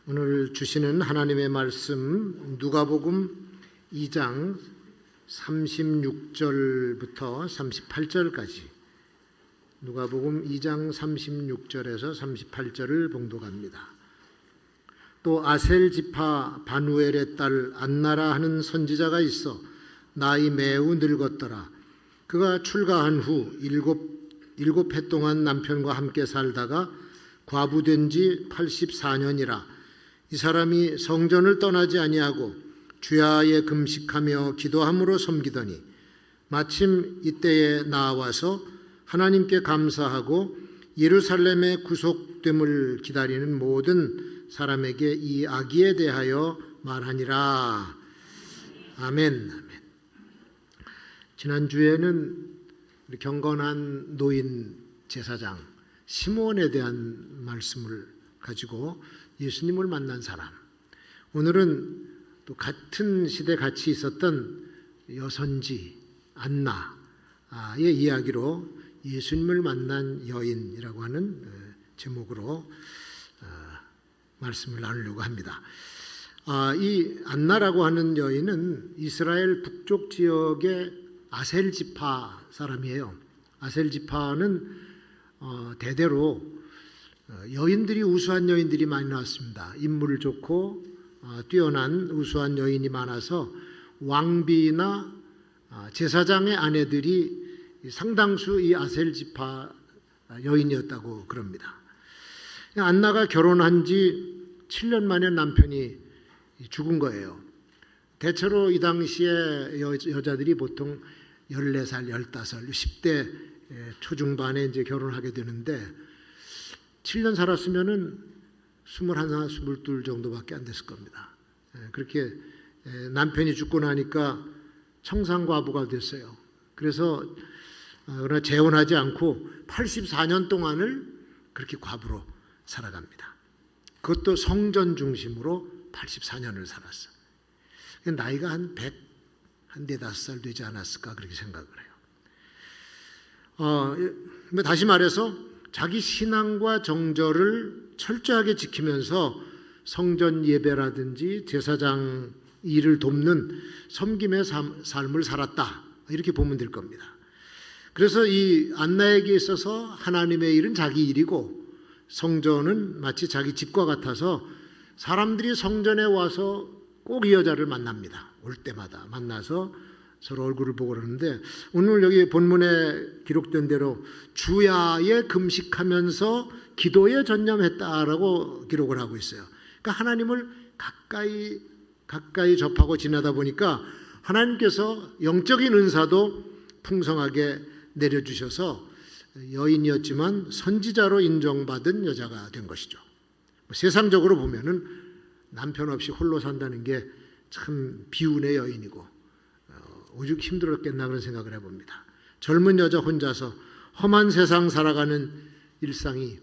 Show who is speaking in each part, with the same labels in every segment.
Speaker 1: 오늘 주시는 하나님의 말씀 누가복음 2장 36절부터 38절까지 누가복음 2장 36절에서 38절을 봉독합니다. 또 아셀 지파 바누엘의 딸 안나라 하는 선지자가 있어 나이 매우 늙었더라. 그가 출가한 후 일곱 해 동안 남편과 함께 살다가 과부된 지 84년이라. 이 사람이 성전을 떠나지 아니하고 주야에 금식하며 기도함으로 섬기더니 마침 이때에 나와서 하나님께 감사하고 예루살렘의 구속됨을 기다리는 모든 사람에게 이 아기에 대하여 말하니라. 아멘. 지난주에는 우리 경건한 노인 제사장 시몬에 대한 말씀을 가지고 예수님을 만난 사람, 오늘은 또 같은 시대 같이 있었던 여선지 안나의 이야기로 예수님을 만난 여인이라고 하는 제목으로 말씀을 나누려고 합니다. 이 안나라고 하는 여인은 이스라엘 북쪽 지역의 아셀 지파 사람이에요. 아셀 지파는 대대로 여인들이 우수한 여인들이 많이 나왔습니다. 인물 좋고 뛰어난 우수한 여인이 많아서 왕비나 제사장의 아내들이 상당수 이 아셀 지파 여인이었다고 그럽니다. 안나가 결혼한 지 7년 만에 남편이 죽은 거예요. 대체로 이 당시에 여자들이 보통 14살, 15, 10대 초중반에 이제 결혼하게 되는데 7년 살았으면은 21, 22 정도밖에 안 됐을 겁니다. 그렇게 남편이 죽고 나니까 청산과부가 됐어요. 그래서 그러나 재혼하지 않고 84년 동안을 그렇게 과부로 살아갑니다. 그것도 성전 중심으로 84년을 살았어요. 나이가 한 4-5살 되지 않았을까 그렇게 생각을 해요. 다시 말해서 자기 신앙과 정절을 철저하게 지키면서 성전 예배라든지 제사장 일을 돕는 섬김의 삶을 살았다, 이렇게 보면 될 겁니다. 그래서 이 안나에게 있어서 하나님의 일은 자기 일이고 성전은 마치 자기 집과 같아서 사람들이 성전에 와서 꼭 이 여자를 만납니다. 올 때마다 만나서 서로 얼굴을 보고 그러는데, 오늘 여기 본문에 기록된 대로 주야에 금식하면서 기도에 전념했다라고 기록을 하고 있어요. 그러니까 하나님을 가까이 접하고 지내다 보니까 하나님께서 영적인 은사도 풍성하게 내려주셔서 여인이었지만 선지자로 인정받은 여자가 된 것이죠. 세상적으로 보면은 남편 없이 홀로 산다는 게 참 비운의 여인이고 오죽 힘들었겠나 그런 생각을 해봅니다. 젊은 여자 혼자서 험한 세상 살아가는 일상이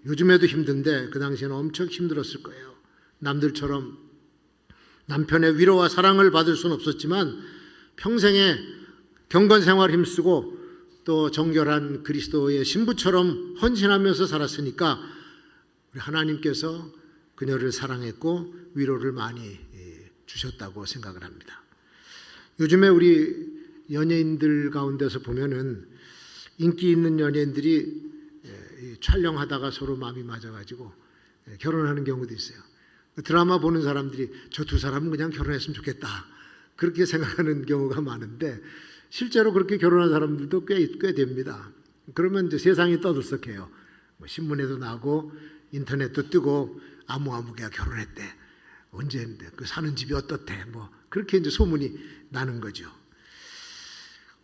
Speaker 1: 요즘에도 힘든데 그 당시에는 엄청 힘들었을 거예요. 남들처럼 남편의 위로와 사랑을 받을 수는 없었지만 평생에 경건 생활 힘쓰고 또 정결한 그리스도의 신부처럼 헌신하면서 살았으니까 우리 하나님께서 그녀를 사랑했고 위로를 많이 주셨다고 생각을 합니다. 요즘에 우리 연예인들 가운데서 보면은 인기 있는 연예인들이 촬영하다가 서로 마음이 맞아가지고 결혼하는 경우도 있어요. 드라마 보는 사람들이 저 두 사람은 그냥 결혼했으면 좋겠다, 그렇게 생각하는 경우가 많은데 실제로 그렇게 결혼한 사람들도 꽤 됩니다. 그러면 이제 세상이 떠들썩해요. 신문에도 나고 인터넷도 뜨고 아무개가 결혼했대, 언제 했는데 그 사는 집이 어떻대, 그렇게 이제 소문이 나는 거죠.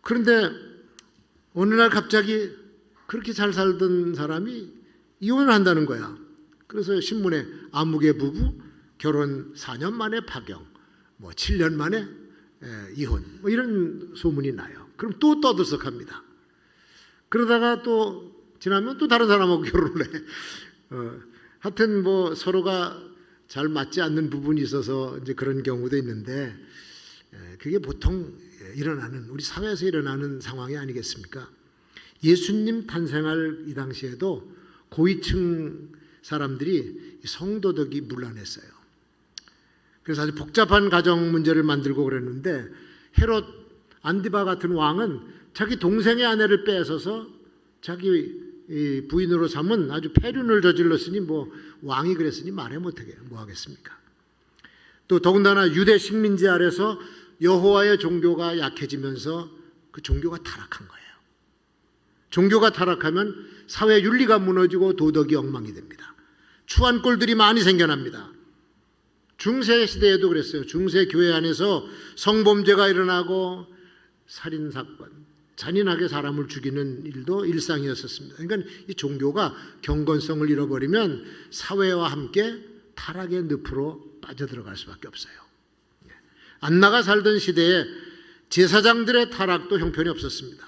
Speaker 1: 그런데 어느 날 갑자기 그렇게 잘 살던 사람이 이혼을 한다는 거야. 그래서 신문에 아무개 부부 결혼 4년 만에 파경, 7년 만에 이혼, 이런 소문이 나요. 그럼 또 떠들썩합니다. 그러다가 또 지나면 또 다른 사람하고 결혼을 해. 하여튼 서로가 잘 맞지 않는 부분이 있어서 이제 그런 경우도 있는데, 그게 보통 일어나는, 우리 사회에서 일어나는 상황이 아니겠습니까? 예수님 탄생할 이 당시에도 고위층 사람들이 성도덕이 문란했어요. 그래서 아주 복잡한 가정 문제를 만들고 그랬는데 헤롯 안디바 같은 왕은 자기 동생의 아내를 뺏어서 자기 부인으로 삼은 아주 폐륜을 저질렀으니 뭐 왕이 그랬으니 말해 못하게 뭐 하겠습니까? 또 더군다나 유대 식민지 아래서 여호와의 종교가 약해지면서 그 종교가 타락한 거예요. 종교가 타락하면 사회 윤리가 무너지고 도덕이 엉망이 됩니다. 추한 꼴들이 많이 생겨납니다. 중세 시대에도 그랬어요. 중세 교회 안에서 성범죄가 일어나고 살인사건, 잔인하게 사람을 죽이는 일도 일상이었었습니다. 그러니까 이 종교가 경건성을 잃어버리면 사회와 함께 타락의 늪으로 빠져들어갈 수밖에 없어요. 안나가 살던 시대에 제사장들의 타락도 형편이 없었습니다.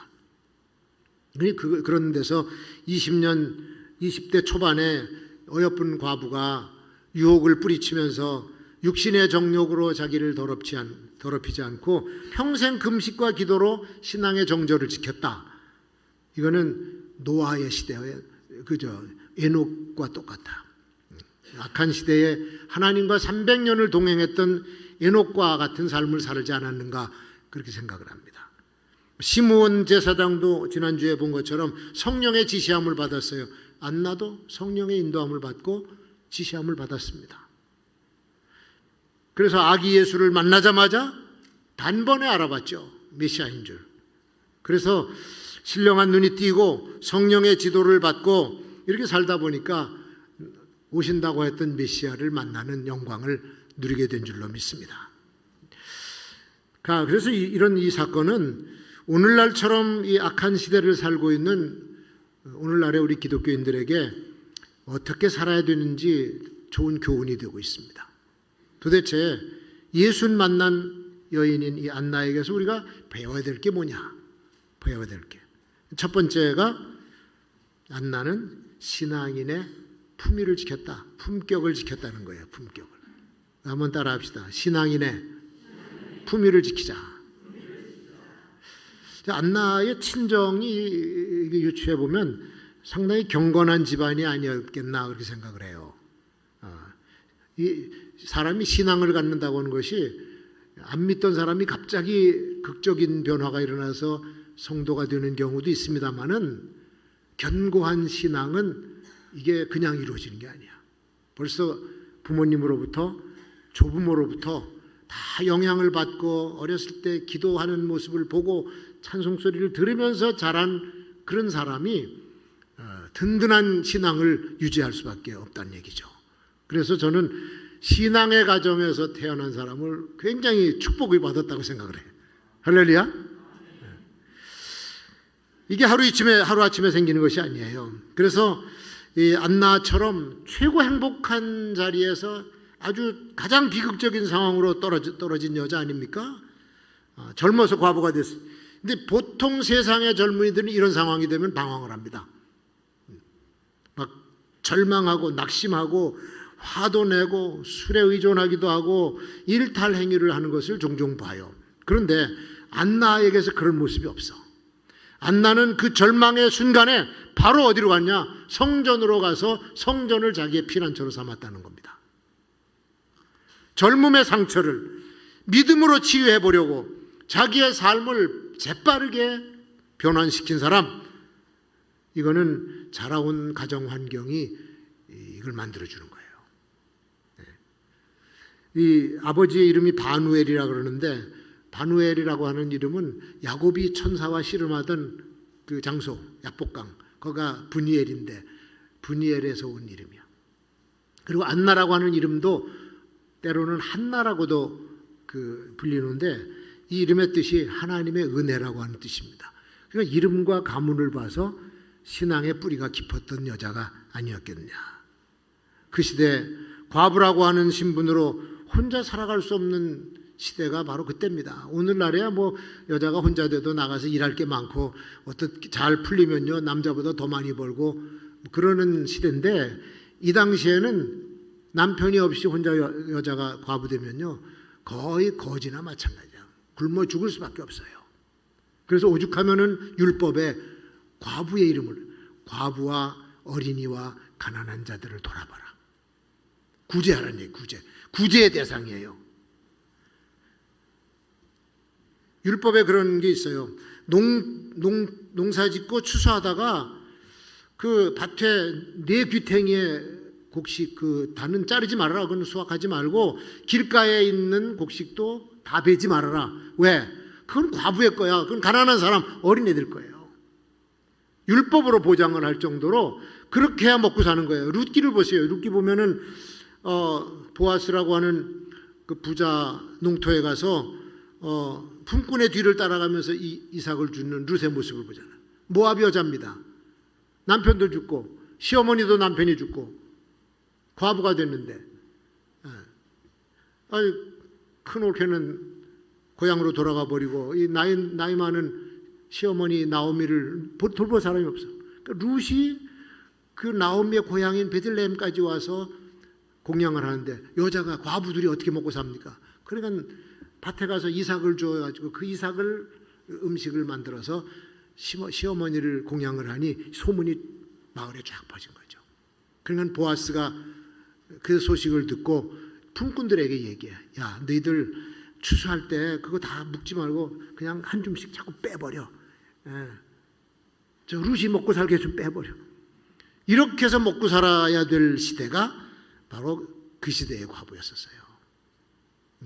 Speaker 1: 그런 데서 20대 초반에 어여쁜 과부가 유혹을 뿌리치면서 육신의 정욕으로 자기를 더럽히지 않고 평생 금식과 기도로 신앙의 정절을 지켰다. 이거는 노아의 시대의 에녹과 똑같다. 악한 시대에 하나님과 300년을 동행했던 에녹과 같은 삶을 살지 않았는가 그렇게 생각을 합니다. 시므온 제사장도 지난주에 본 것처럼 성령의 지시함을 받았어요. 안나도 성령의 인도함을 받고 지시함을 받았습니다. 그래서 아기 예수를 만나자마자 단번에 알아봤죠. 메시아인 줄. 그래서 신령한 눈이 띄고 성령의 지도를 받고 이렇게 살다 보니까 오신다고 했던 메시아를 만나는 영광을 누리게 된 줄로 믿습니다. 그래서 이런 이 사건은 오늘날처럼 이 악한 시대를 살고 있는 오늘날의 우리 기독교인들에게 어떻게 살아야 되는지 좋은 교훈이 되고 있습니다. 도대체 예수 만난 여인인 이 안나에게서 우리가 배워야 될 게 뭐냐? 배워야 될 게. 첫 번째가 안나는 신앙인의 품위를 지켰다. 품격을 지켰다는 거예요. 품격을. 한번 따라 합시다. 신앙인의 품위를 지키자. 안나의 친정이 유추해 보면 상당히 경건한 집안이 아니었겠나 그렇게 생각을 해요. 이 사람이 신앙을 갖는다고 하는 것이 안 믿던 사람이 갑자기 극적인 변화가 일어나서 성도가 되는 경우도 있습니다만은 견고한 신앙은 이게 그냥 이루어지는 게 아니야. 벌써 부모님으로부터 조부모로부터 다 영향을 받고 어렸을 때 기도하는 모습을 보고 찬송소리를 들으면서 자란 그런 사람이 든든한 신앙을 유지할 수밖에 없다는 얘기죠. 그래서 저는 신앙의 가정에서 태어난 사람을 굉장히 축복을 받았다고 생각을 해요. 할렐루야. 이게 하루아침에 생기는 것이 아니에요. 그래서 이 안나처럼 최고 행복한 자리에서 아주 가장 비극적인 상황으로 떨어진 여자 아닙니까? 젊어서 과부가 됐어요. 근데 보통 세상의 젊은이들은 이런 상황이 되면 방황을 합니다. 막 절망하고 낙심하고 화도 내고 술에 의존하기도 하고 일탈 행위를 하는 것을 종종 봐요. 그런데 안나에게서 그런 모습이 없어. 안나는 그 절망의 순간에 바로 어디로 갔냐? 성전으로 가서 성전을 자기의 피난처로 삼았다는 겁니다. 젊음의 상처를 믿음으로 치유해 보려고 자기의 삶을 재빠르게 변환시킨 사람, 이거는 자라온 가정 환경이 이걸 만들어주는 거예요. 이 아버지의 이름이 바누엘이라 그러는데, 바누엘이라고 하는 이름은 야곱이 천사와 씨름하던 그 장소, 야복강, 거기가 브니엘인데 브니엘에서 온 이름이야. 그리고 안나라고 하는 이름도 때로는 한나라고도 불리는데 이 이름의 뜻이 하나님의 은혜라고 하는 뜻입니다. 그러니까 이름과 가문을 봐서 신앙의 뿌리가 깊었던 여자가 아니었겠냐. 그 시대 과부라고 하는 신분으로 혼자 살아갈 수 없는 시대가 바로 그때입니다. 오늘날에야 뭐 여자가 혼자 돼도 나가서 일할 게 많고 어떻게 잘 풀리면요 남자보다 더 많이 벌고 그러는 시대인데, 이 당시에는 남편이 없이 혼자 여자가 과부되면요 거의 거지나 마찬가지야. 굶어 죽을 수밖에 없어요. 그래서 오죽하면은 율법에 과부의 이름을, 과부와 어린이와 가난한 자들을 돌아봐라. 구제하라는 얘기, 구제의 대상이에요. 율법에 그런 게 있어요. 농사 짓고 추수하다가 그 밭에 네 귀탱이에 곡식 그 다는 자르지 말아라. 그건 수확하지 말고 길가에 있는 곡식도 다 베지 말아라. 왜? 그건 과부의 거야. 그건 가난한 사람 어린애들 거예요. 율법으로 보장을 할 정도로 그렇게 해야 먹고 사는 거예요. 룻기를 보세요. 룻기 보면은 보아스라고 하는 그 부자 농토에 가서 품꾼의 뒤를 따라가면서 이삭을 주는 룻의 모습을 보잖아요. 모압 여자입니다. 남편도 죽고 시어머니도 남편이 죽고 과부가 됐는데 큰 올케는 고향으로 돌아가 버리고 이 나이 많은 시어머니 나오미를 돌볼 사람이 없어. 그러니까 룻이 그 나오미의 고향인 베들레헴까지 와서 공양을 하는데 여자가 과부들이 어떻게 먹고 삽니까? 그러니까 밭에 가서 이삭을 줘가지고 그 이삭을 음식을 만들어서 시어머니를 공양을 하니 소문이 마을에 쫙 퍼진 거죠. 그러니까 보아스가 그 소식을 듣고 품꾼들에게 얘기해. 야, 너희들 추수할 때 그거 다 묵지 말고 그냥 한 줌씩 자꾸 빼버려. 저 룻이 먹고 살게 좀 빼버려. 이렇게 해서 먹고 살아야 될 시대가 바로 그 시대의 과부였었어요.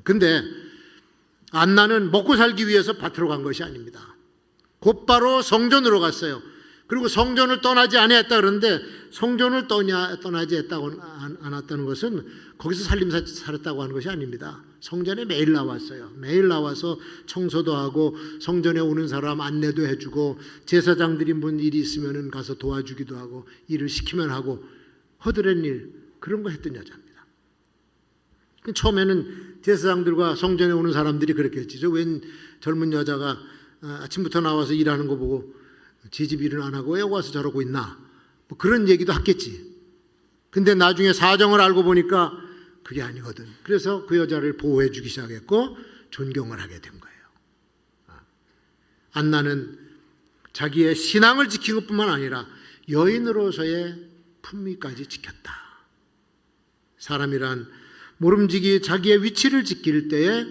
Speaker 1: 근데 안나는 먹고 살기 위해서 밭으로 간 것이 아닙니다. 곧바로 성전으로 갔어요. 그리고 성전을 떠나지 아니했다 그러는데 성전을 떠나지 않았다는 것은 거기서 살았다고 하는 것이 아닙니다. 성전에 매일 나왔어요. 매일 나와서 청소도 하고 성전에 오는 사람 안내도 해주고 제사장들이 뭔 일이 있으면 가서 도와주기도 하고 일을 시키면 하고 허드렛 일 그런 거 했던 여자입니다. 처음에는 제사장들과 성전에 오는 사람들이 그렇게 했지. 웬 젊은 여자가 아침부터 나와서 일하는 거 보고 지 집 일은 안 하고 왜 와서 저러고 있나 뭐 그런 얘기도 했겠지. 근데 나중에 사정을 알고 보니까 그게 아니거든. 그래서 그 여자를 보호해 주기 시작했고 존경을 하게 된 거예요. 안나는 자기의 신앙을 지킨 것뿐만 아니라 여인으로서의 품위까지 지켰다. 사람이란 모름지기 자기의 위치를 지킬 때에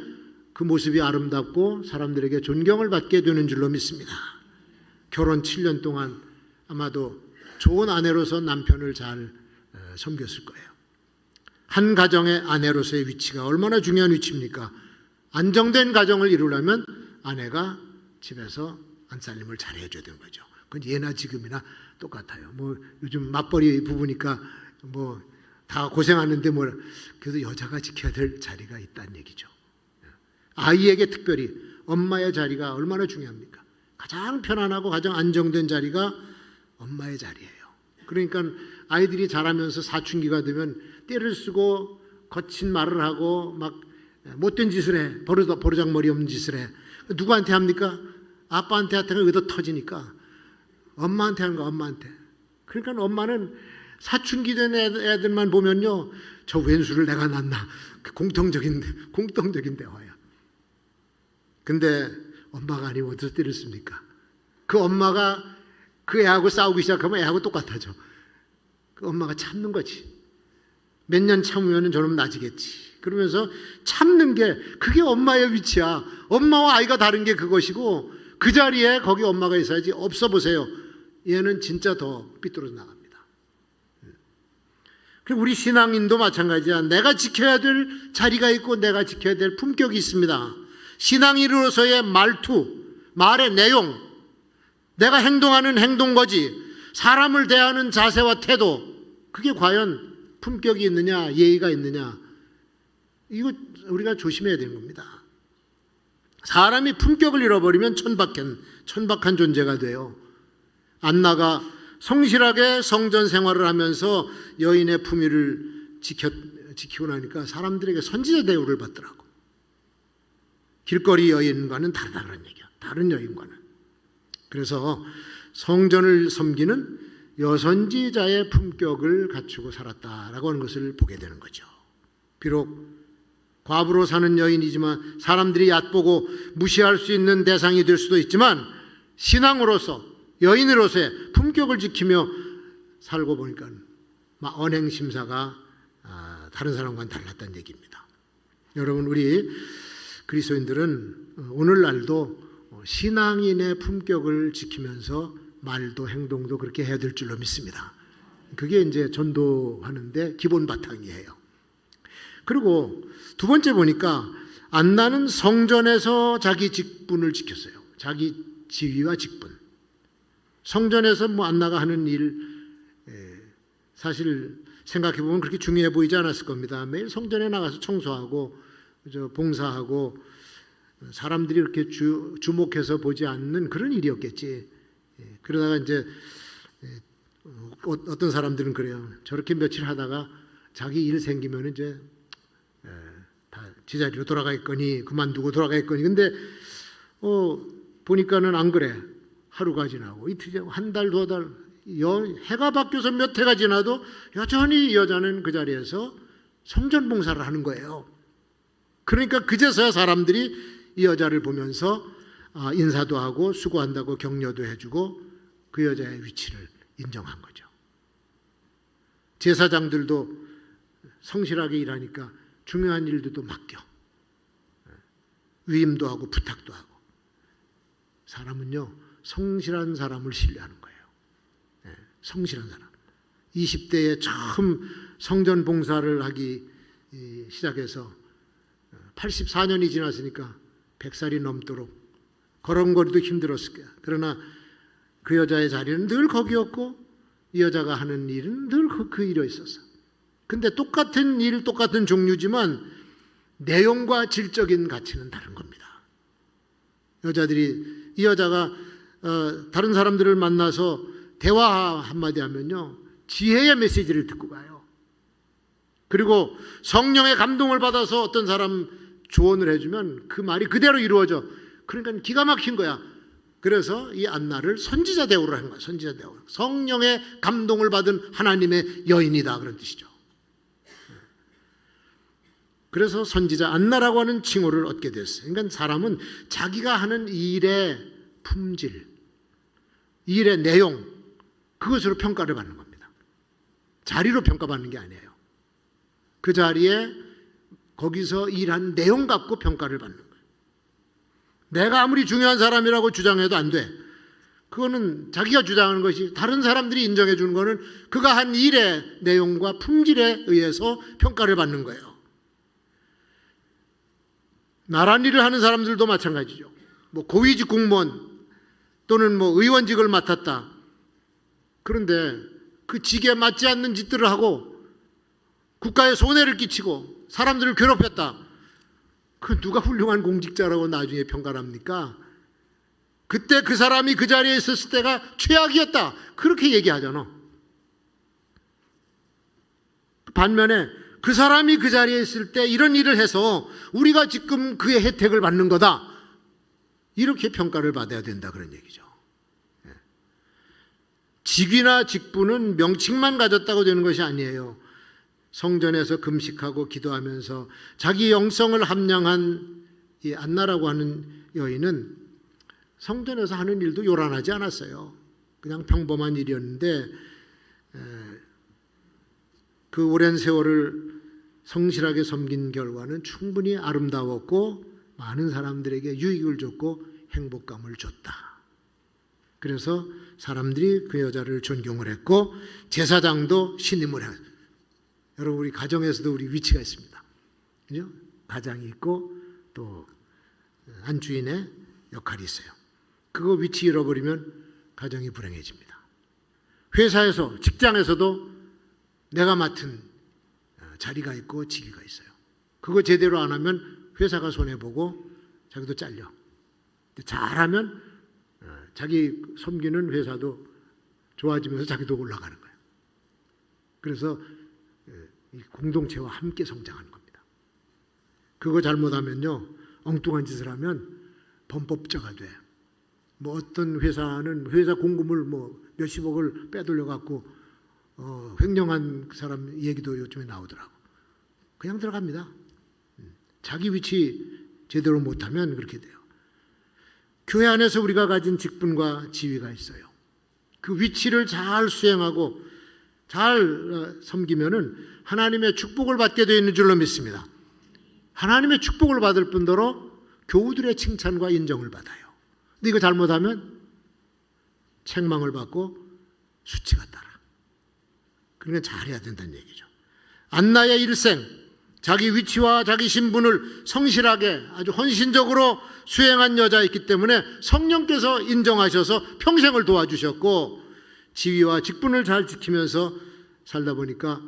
Speaker 1: 그 모습이 아름답고 사람들에게 존경을 받게 되는 줄로 믿습니다. 결혼 7년 동안 아마도 좋은 아내로서 남편을 잘 섬겼을 거예요. 한 가정의 아내로서의 위치가 얼마나 중요한 위치입니까? 안정된 가정을 이루려면 아내가 집에서 안살림을 잘 해줘야 되는 거죠. 그건 예나 지금이나 똑같아요. 뭐 요즘 맞벌이 부부니까 뭐 다 고생하는데 뭐 그래도 여자가 지켜야 될 자리가 있다는 얘기죠. 아이에게 특별히 엄마의 자리가 얼마나 중요합니까? 가장 편안하고 가장 안정된 자리가 엄마의 자리예요. 그러니까 아이들이 자라면서 사춘기가 되면 떼를 쓰고 거친 말을 하고 막 못된 짓을 해. 버르장머리 없는 짓을 해. 누구한테 합니까? 아빠한테 하다가 의도 터지니까 엄마한테 하는 거야. 엄마한테. 그러니까 엄마는 사춘기 된 애들만 보면요, 저 왼수를 내가 낳나 공통적인 대화야. 근데 엄마가 아니면 어디서 떼를 씁니까? 그 엄마가 그 애하고 싸우기 시작하면 애하고 똑같아져. 그 엄마가 참는 거지. 몇 년 참으면 저놈 나지겠지. 그러면서 참는 게 그게 엄마의 위치야. 엄마와 아이가 다른 게 그것이고 그 자리에 거기 엄마가 있어야지. 없어 보세요. 얘는 진짜 더 삐뚤어져 나갑니다. 그리고 우리 신앙인도 마찬가지야. 내가 지켜야 될 자리가 있고 내가 지켜야 될 품격이 있습니다. 신앙인으로서의 말투, 말의 내용, 내가 행동하는 행동거지, 사람을 대하는 자세와 태도, 그게 과연 품격이 있느냐, 예의가 있느냐, 이거 우리가 조심해야 되는 겁니다. 사람이 품격을 잃어버리면 천박한 존재가 돼요. 안나가 성실하게 성전 생활을 하면서 여인의 품위를 지키고 나니까 사람들에게 선지자 대우를 받더라고. 길거리 여인과는 다르다 그런 얘기야. 다른 여인과는. 그래서 성전을 섬기는 여선지자의 품격을 갖추고 살았다라고 하는 것을 보게 되는 거죠. 비록 과부로 사는 여인이지만 사람들이 얕보고 무시할 수 있는 대상이 될 수도 있지만 신앙으로서 여인으로서의 품격을 지키며 살고 보니까 언행 심사가 다른 사람과는 달랐다는 얘기입니다. 여러분, 우리 그리스도인들은 오늘날도 신앙인의 품격을 지키면서 말도 행동도 그렇게 해야 될 줄로 믿습니다. 그게 이제 전도하는데 기본 바탕이에요. 그리고 두 번째 보니까 안나는 성전에서 자기 직분을 지켰어요. 자기 지위와 직분. 성전에서 안나가 하는 일, 사실 생각해 보면 그렇게 중요해 보이지 않았을 겁니다. 매일 성전에 나가서 청소하고 봉사하고 사람들이 이렇게 주목해서 보지 않는 그런 일이었겠지. 그러다가 이제 어떤 사람들은 그래요. 저렇게 며칠 하다가 자기 일 생기면 이제 다 제자리로 돌아가겠거니, 그만두고 돌아가겠거니. 근데 보니까는 안 그래. 하루가 지나고 이틀 지나고 한 달, 두 달, 해가 바뀌어서 몇 해가 지나도 여전히 이 여자는 그 자리에서 성전 봉사를 하는 거예요. 그러니까 그제서야 사람들이 이 여자를 보면서 인사도 하고 수고한다고 격려도 해주고 그 여자의 위치를 인정한 거죠. 제사장들도 성실하게 일하니까 중요한 일들도 맡겨. 위임도 하고 부탁도 하고. 사람은요, 성실한 사람을 신뢰하는 거예요. 성실한 사람. 20대에 처음 성전 봉사를 하기 시작해서 84년이 지났으니까 100살이 넘도록 걸음걸이도 힘들었을 거야. 그러나 그 여자의 자리는 늘 거기였고 이 여자가 하는 일은 늘 그 일에 있었어. 근데 똑같은 일, 똑같은 종류지만 내용과 질적인 가치는 다른 겁니다. 이 여자가 다른 사람들을 만나서 대화 한마디 하면요, 지혜의 메시지를 듣고 가요. 그리고 성령의 감동을 받아서 어떤 사람 조언을 해주면 그 말이 그대로 이루어져. 그러니까 기가 막힌 거야. 그래서 이 안나를 선지자 대우를 한 거야. 선지자 대우. 성령의 감동을 받은 하나님의 여인이다, 그런 뜻이죠. 그래서 선지자 안나라고 하는 칭호를 얻게 됐어요. 그러니까 사람은 자기가 하는 일의 품질, 일의 내용, 그것으로 평가를 받는 겁니다. 자리로 평가받는 게 아니에요. 그 자리에 거기서 일한 내용 갖고 평가를 받는 거예요. 내가 아무리 중요한 사람이라고 주장해도 안 돼. 그거는 자기가 주장하는 것이, 다른 사람들이 인정해 주는 거는 그가 한 일의 내용과 품질에 의해서 평가를 받는 거예요. 나란 일을 하는 사람들도 마찬가지죠. 고위직 공무원 또는 의원직을 맡았다. 그런데 그 직에 맞지 않는 짓들을 하고 국가에 손해를 끼치고 사람들을 괴롭혔다. 그 누가 훌륭한 공직자라고 나중에 평가를 합니까? 그때 그 사람이 그 자리에 있었을 때가 최악이었다. 그렇게 얘기하잖아. 반면에 그 사람이 그 자리에 있을 때 이런 일을 해서 우리가 지금 그의 혜택을 받는 거다. 이렇게 평가를 받아야 된다, 그런 얘기죠. 직위나 직분은 명칭만 가졌다고 되는 것이 아니에요. 성전에서 금식하고 기도하면서 자기 영성을 함량한 이 안나라고 하는 여인은 성전에서 하는 일도 요란하지 않았어요. 그냥 평범한 일이었는데 그 오랜 세월을 성실하게 섬긴 결과는 충분히 아름다웠고 많은 사람들에게 유익을 줬고 행복감을 줬다. 그래서 사람들이 그 여자를 존경을 했고 제사장도 신임을 했어요. 여러분, 우리 가정에서도 우리 위치가 있습니다. 그죠? 가장이 있고 또 안주인의 역할이 있어요. 그거 위치 잃어버리면 가정이 불행해집니다. 회사에서, 직장에서도 내가 맡은 자리가 있고 직위가 있어요. 그거 제대로 안 하면 회사가 손해보고 자기도 잘려. 잘하면 자기 섬기는 회사도 좋아지면서 자기도 올라가는 거예요. 그래서 이 공동체와 함께 성장하는 겁니다. 그거 잘못하면요, 엉뚱한 짓을 하면 범법자가 돼. 어떤 회사는 회사 공금을 몇십억을 빼돌려 갖고 횡령한 사람 얘기도 요즘에 나오더라고. 그냥 들어갑니다. 자기 위치 제대로 못하면 그렇게 돼요. 교회 안에서 우리가 가진 직분과 지위가 있어요. 그 위치를 잘 수행하고 잘 섬기면은 하나님의 축복을 받게 되어 있는 줄로 믿습니다. 하나님의 축복을 받을 뿐더러 교우들의 칭찬과 인정을 받아요. 근데 이거 잘못하면 책망을 받고 수치가 따라. 그러니까 잘해야 된다는 얘기죠. 안나의 일생, 자기 위치와 자기 신분을 성실하게 아주 헌신적으로 수행한 여자였기 때문에 성령께서 인정하셔서 평생을 도와주셨고, 지위와 직분을 잘 지키면서 살다 보니까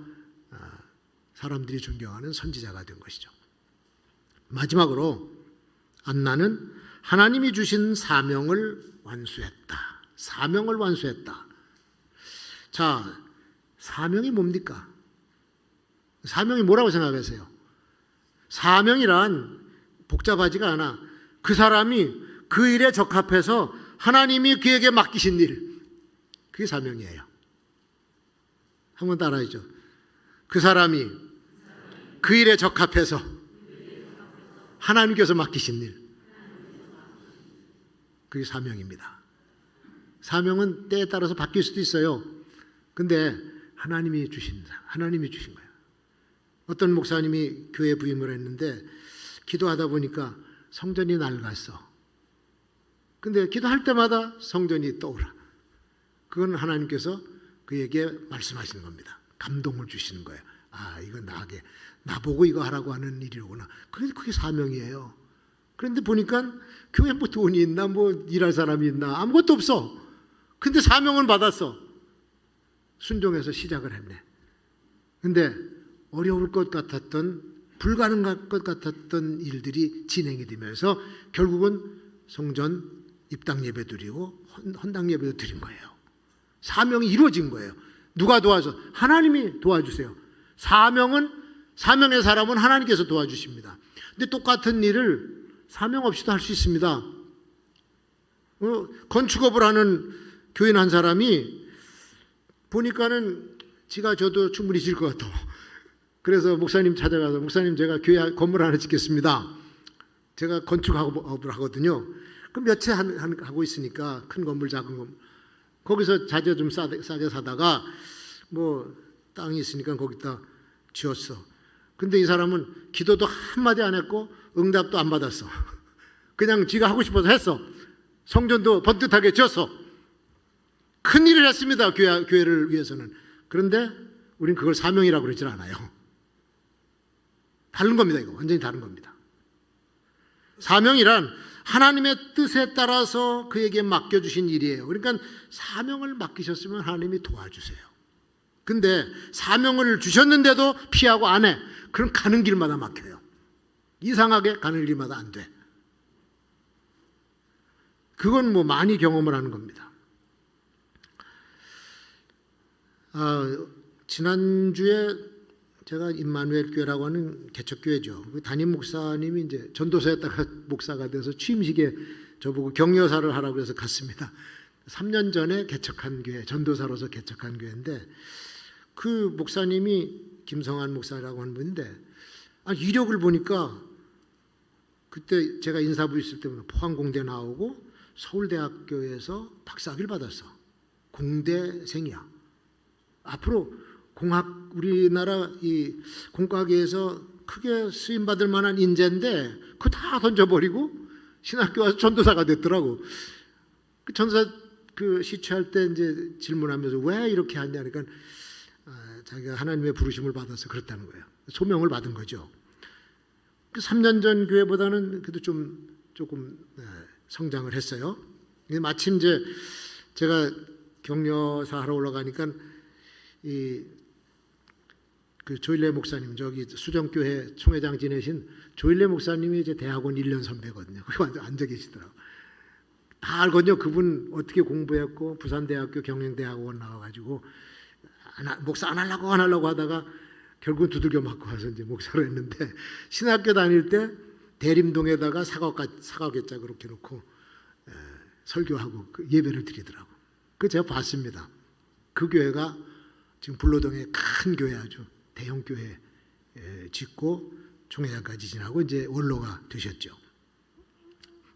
Speaker 1: 사람들이 존경하는 선지자가 된 것이죠. 마지막으로 안나는 하나님이 주신 사명을 완수했다. 사명을 완수했다. 자, 사명이 뭡니까? 사명이 뭐라고 생각하세요? 사명이란 복잡하지가 않아. 그 사람이 그 일에 적합해서 하나님이 그에게 맡기신 일, 그게 사명이에요. 한번 따라하죠. 그 사람이 그 일에 적합해서 하나님께서 맡기신 일, 그게 사명입니다. 사명은 때에 따라서 바뀔 수도 있어요. 근데 하나님이 주신 거예요. 어떤 목사님이 교회 부임을 했는데 기도하다 보니까 성전이 낡았어. 근데 기도할 때마다 성전이 떠오르. 그건 하나님께서 그에게 말씀하시는 겁니다. 감동을 주시는 거예요. 아, 이거 나보고 이거 하라고 하는 일이로구나. 그게 사명이에요. 그런데 보니까 교회에 뭐 돈이 있나, 뭐 일할 사람이 있나, 아무것도 없어. 근데 사명은 받았어. 순종해서 시작을 했네. 근데 어려울 것 같았던, 불가능할 것 같았던 일들이 진행이 되면서 결국은 성전 입당 예배 드리고 헌당 예배도 드린 거예요. 사명이 이루어진 거예요. 누가 도와줘? 하나님이 도와주세요. 사명의 사람은 하나님께서 도와주십니다. 근데 똑같은 일을 사명 없이도 할 수 있습니다. 건축업을 하는 교인 한 사람이 보니까는 지가 저도 충분히 질 것 같아. 그래서 목사님 찾아가서, 목사님 제가 교회 건물 하나 짓겠습니다. 제가 건축업을 하거든요. 그럼 몇 채 하고 있으니까 큰 건물, 작은 건물. 거기서 자재 좀 싸게 사다가 뭐 땅이 있으니까 거기다 지었어. 근데 이 사람은 기도도 한마디 안 했고 응답도 안 받았어. 그냥 지가 하고 싶어서 했어. 성전도 번듯하게 지었어. 큰 일을 했습니다. 교회를 위해서는. 그런데 우린 그걸 사명이라고 그러질 않아요. 다른 겁니다. 이거 완전히 다른 겁니다. 사명이란 하나님의 뜻에 따라서 그에게 맡겨주신 일이에요. 그러니까 사명을 맡기셨으면 하나님이 도와주세요. 근데 사명을 주셨는데도 피하고 안 해. 그럼 가는 길마다 막혀요. 이상하게 가는 길마다 안 돼. 그건 뭐 많이 경험을 하는 겁니다. 지난주에 제가 임마누엘 교회라고 하는 개척교회죠. 그 담임 목사님이 이제 전도사였다가 목사가 돼서 취임식에 저보고 격려사를 하라고 해서 갔습니다. 3년 전에 개척한 교회, 전도사로서 개척한 교회인데 그 목사님이 김성환 목사라고 하는 분인데 이력을 보니까 그때 제가 인사부 있을 때부터 포항공대 나오고 서울대학교에서 박사학위를 받았어. 공대생이야. 앞으로 우리나라 이 공과계에서 크게 쓰임받을 만한 인재인데 그거 다 던져버리고 신학교 와서 전도사가 됐더라고. 그 전도사 시취할 때 이제 질문하면서 왜 이렇게 하냐 그러니까 자기가 하나님의 부르심을 받아서 그렇다는 거예요. 소명을 받은 거죠. 3년 전 교회보다는 그래도 조금 성장을 했어요. 마침 이제 제가 격려사 하러 올라가니까 그 조일래 목사님, 저기 수정교회 총회장 지내신 조일래 목사님이 이제 대학원 1년 선배거든요. 거기 완전 앉아 계시더라고. 다 알거든요. 그분 어떻게 공부했고 부산대학교 경영대학원 나와가지고 목사 안 하려고 하다가 결국은 두들겨 맞고 와서 이제 목사로 했는데 신학교 다닐 때 대림동에다가 사과개짝 그렇게 놓고 설교하고 예배를 드리더라고. 그 제가 봤습니다. 그 교회가 지금 불로동에 큰 교회 아주 대형 교회 짓고 총회장까지 지나고 이제 원로가 되셨죠.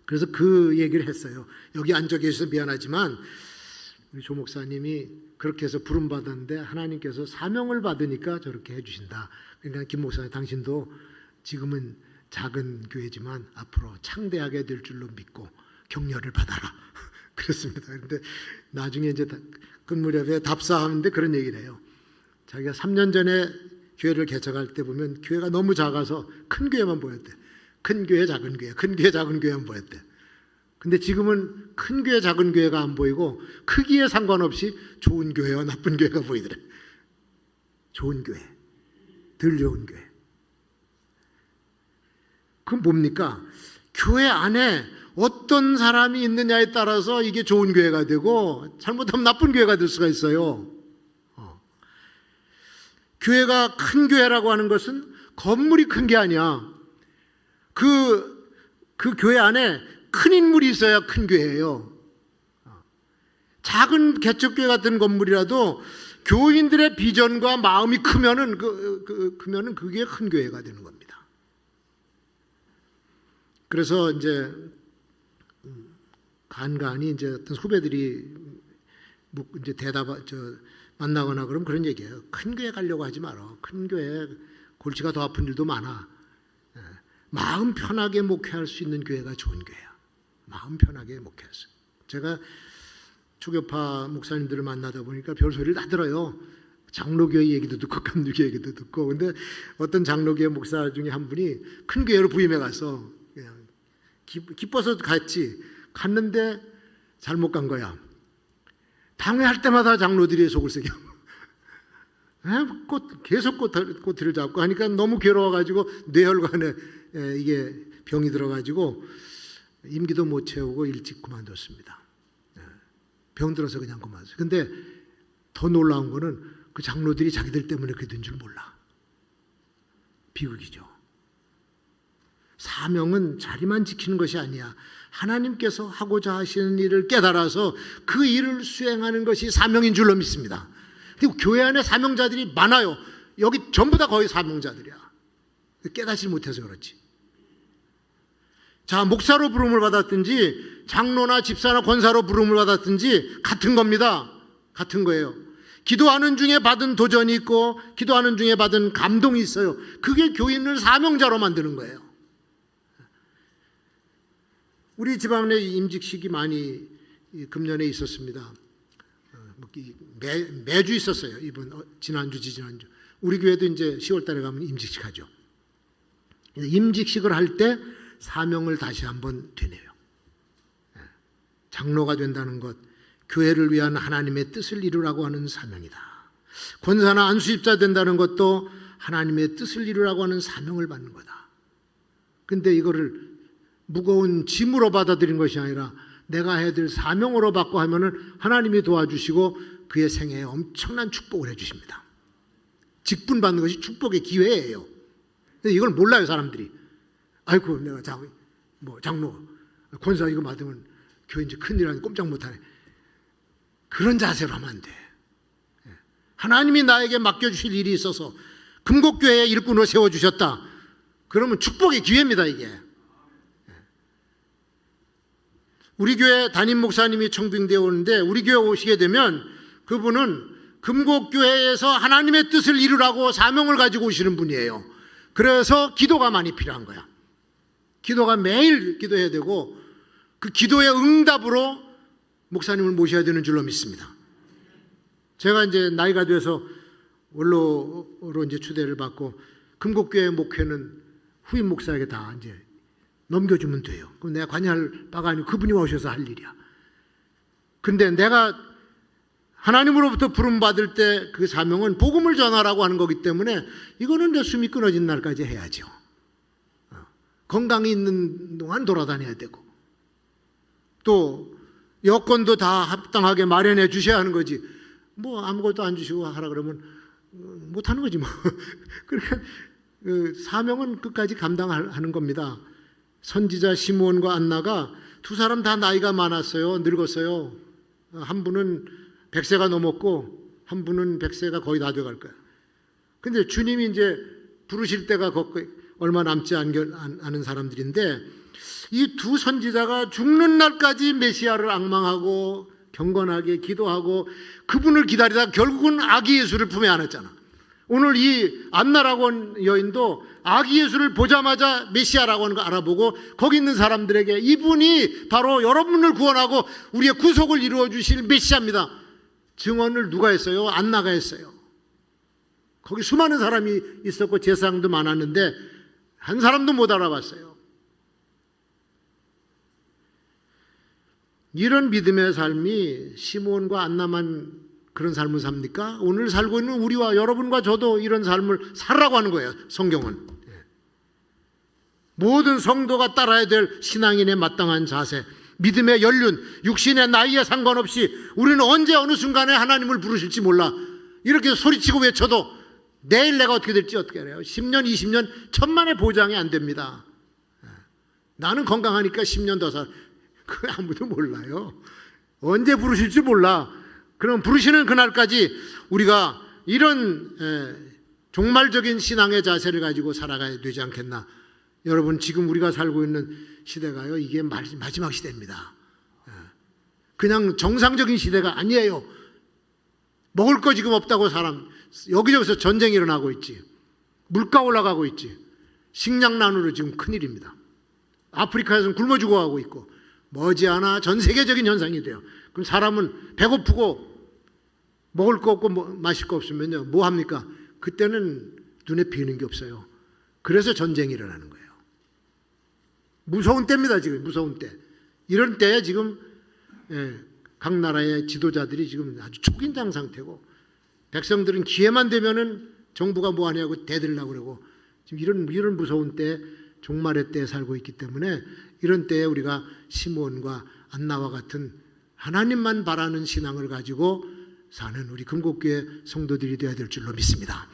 Speaker 1: 그래서 그 얘기를 했어요. 여기 앉아 계셔서 미안하지만 우리 조 목사님이 그렇게 해서 부름 받았는데 하나님께서 사명을 받으니까 저렇게 해주신다. 그러니까 김 목사님, 당신도 지금은 작은 교회지만 앞으로 창대하게 될 줄로 믿고 격려를 받아라. 그렇습니다. 그런데 나중에 이제 그 무렵에 답사하는데 그런 얘기를 해요. 자기가 3년 전에 교회를 개척할 때 보면 교회가 너무 작아서 큰 교회만 보였대. 큰 교회, 작은 교회, 큰 교회, 작은 교회만 보였대. 근데 지금은 큰 교회, 작은 교회가 안 보이고 크기에 상관없이 좋은 교회와 나쁜 교회가 보이더래. 좋은 교회, 덜 좋은 교회. 그건 뭡니까? 교회 안에 어떤 사람이 있느냐에 따라서 이게 좋은 교회가 되고 잘못하면 나쁜 교회가 될 수가 있어요. 교회가 큰 교회라고 하는 것은 건물이 큰 게 아니야. 그 교회 안에 큰 인물이 있어야 큰 교회예요. 작은 개척교회 같은 건물이라도 교인들의 비전과 마음이 크면은 크면은 그게 큰 교회가 되는 겁니다. 그래서 이제 간간히 이제 어떤 후배들이 이제 만나거나 그러면 그런 얘기예요. 큰 교회 가려고 하지 마라. 큰 교회 골치가 더 아픈 일도 많아. 마음 편하게 목회할 수 있는 교회가 좋은 교회야. 마음 편하게 목회했어요. 제가 초교파 목사님들을 만나다 보니까 별소리를 다 들어요. 장로교회 얘기도 듣고 감리교 얘기도 듣고. 근데 어떤 장로교회 목사 중에 한 분이 큰 교회로 부임해 가서 그냥 기뻐서 갔는데 잘못 간 거야. 당회할 때마다 장로들이 속을 새겨. 계속 꼬투리를 잡고 하니까 너무 괴로워가지고 뇌혈관에 이게 병이 들어가지고 임기도 못 채우고 일찍 그만뒀습니다. 병 들어서 그냥 그만뒀어요. 근데 더 놀라운 거는 그 장로들이 자기들 때문에 그게 된 줄 몰라. 비극이죠. 사명은 자리만 지키는 것이 아니야. 하나님께서 하고자 하시는 일을 깨달아서 그 일을 수행하는 것이 사명인 줄로 믿습니다. 그리고 교회 안에 사명자들이 많아요. 여기 전부 다 거의 사명자들이야. 깨닫지 못해서 그렇지. 자, 목사로 부름을 받았든지 장로나 집사나 권사로 부름을 받았든지 같은 겁니다. 같은 거예요. 기도하는 중에 받은 도전이 있고 기도하는 중에 받은 감동이 있어요. 그게 교인을 사명자로 만드는 거예요. 우리 집안에 임직식이 많이 금년에 있었습니다. 매주 있었어요. 지난주, 지난주. 우리 교회도 이제 10월 달에 가면 임직식 하죠. 임직식을 할 때 사명을 다시 한번 되뇌요. 장로가 된다는 것, 교회를 위한 하나님의 뜻을 이루라고 하는 사명이다. 권사나 안수입자 된다는 것도 하나님의 뜻을 이루라고 하는 사명을 받는 거다. 근데 이거를 무거운 짐으로 받아들인 것이 아니라 내가 해야 될 사명으로 받고 하면은 하나님이 도와주시고 그의 생애에 엄청난 축복을 해주십니다. 직분 받는 것이 축복의 기회예요. 근데 이걸 몰라요, 사람들이. 아이고, 내가 장로, 권사 이거 받으면 교회 이제 큰일 하니 꼼짝 못하네. 그런 자세로 하면 안 돼. 하나님이 나에게 맡겨주실 일이 있어서 금곡교회의 일꾼으로 세워주셨다. 그러면 축복의 기회입니다, 이게. 우리 교회 담임 목사님이 청빙되어 오는데 우리 교회 오시게 되면 그분은 금곡교회에서 하나님의 뜻을 이루라고 사명을 가지고 오시는 분이에요. 그래서 기도가 많이 필요한 거야. 기도가 매일 기도해야 되고 그 기도의 응답으로 목사님을 모셔야 되는 줄로 믿습니다. 제가 이제 나이가 돼서 원로로 이제 추대를 받고 금곡교회 목회는 후임 목사에게 다 이제 넘겨주면 돼요. 그럼 내가 관여할 바가 아니고 그분이 오셔서 할 일이야. 근데 내가 하나님으로부터 부름받을 때 그 사명은 복음을 전하라고 하는 거기 때문에 이거는 내 숨이 끊어진 날까지 해야죠. 건강이 있는 동안 돌아다녀야 되고 또 여건도 다 합당하게 마련해 주셔야 하는 거지. 뭐 아무것도 안 주시고 하라 그러면 못하는 거지 뭐. 그러니까 그 사명은 끝까지 감당하는 겁니다. 선지자 시므온과 안나가 두 사람 다 나이가 많았어요. 늙었어요. 한 분은 100세가 넘었고 한 분은 100세가 거의 다 돼갈 거야. 근데 주님이 이제 부르실 때가 얼마 남지 않은 사람들인데 이 두 선지자가 죽는 날까지 메시아를 앙망하고 경건하게 기도하고 그분을 기다리다 결국은 아기 예수를 품에 안았잖아. 오늘 이 안나라고 하는 여인도 아기 예수를 보자마자 메시아라고 하는 거 알아보고 거기 있는 사람들에게 이분이 바로 여러분을 구원하고 우리의 구속을 이루어 주실 메시아입니다. 증언을 누가 했어요? 안나가 했어요. 거기 수많은 사람이 있었고 제사장도 많았는데 한 사람도 못 알아봤어요. 이런 믿음의 삶이 시므온과 안나만 그런 삶을 삽니까? 오늘 살고 있는 우리와 여러분과 저도 이런 삶을 살라고 하는 거예요. 성경은. 모든 성도가 따라야 될 신앙인의 마땅한 자세, 믿음의 연륜, 육신의 나이에 상관없이 우리는 언제 어느 순간에 하나님을 부르실지 몰라. 이렇게 소리치고 외쳐도 내일 내가 어떻게 될지 어떻게 알아요? 10년, 20년, 천만의 보장이 안 됩니다. 나는 건강하니까 10년 더 살. 그거 아무도 몰라요. 언제 부르실지 몰라. 그럼 부르시는 그날까지 우리가 이런 종말적인 신앙의 자세를 가지고 살아가야 되지 않겠나. 여러분, 지금 우리가 살고 있는 시대가요, 이게 마지막 시대입니다. 그냥 정상적인 시대가 아니에요. 먹을 거 지금 없다고 사람 여기저기서 전쟁이 일어나고 있지. 물가 올라가고 있지. 식량난으로 지금 큰일입니다. 아프리카에서는 굶어 죽어가고 있고 머지않아 전 세계적인 현상이 돼요. 그럼 사람은 배고프고 먹을 거 없고 마실 거 없으면요 뭐 합니까? 그때는 눈에 띄는 게 없어요. 그래서 전쟁이 일어나는 거예요. 무서운 때입니다. 지금 무서운 때. 이런 때에 지금 각 나라의 지도자들이 지금 아주 초긴장 상태고 백성들은 기회만 되면은 정부가 뭐 하냐고 대들려고 그러고 지금 이런 무서운 때 종말의 때에 살고 있기 때문에 이런 때에 우리가 시므온과 안나와 같은 하나님만 바라는 신앙을 가지고 사는 우리 금곡교회 성도들이 되어야 될 줄로 믿습니다.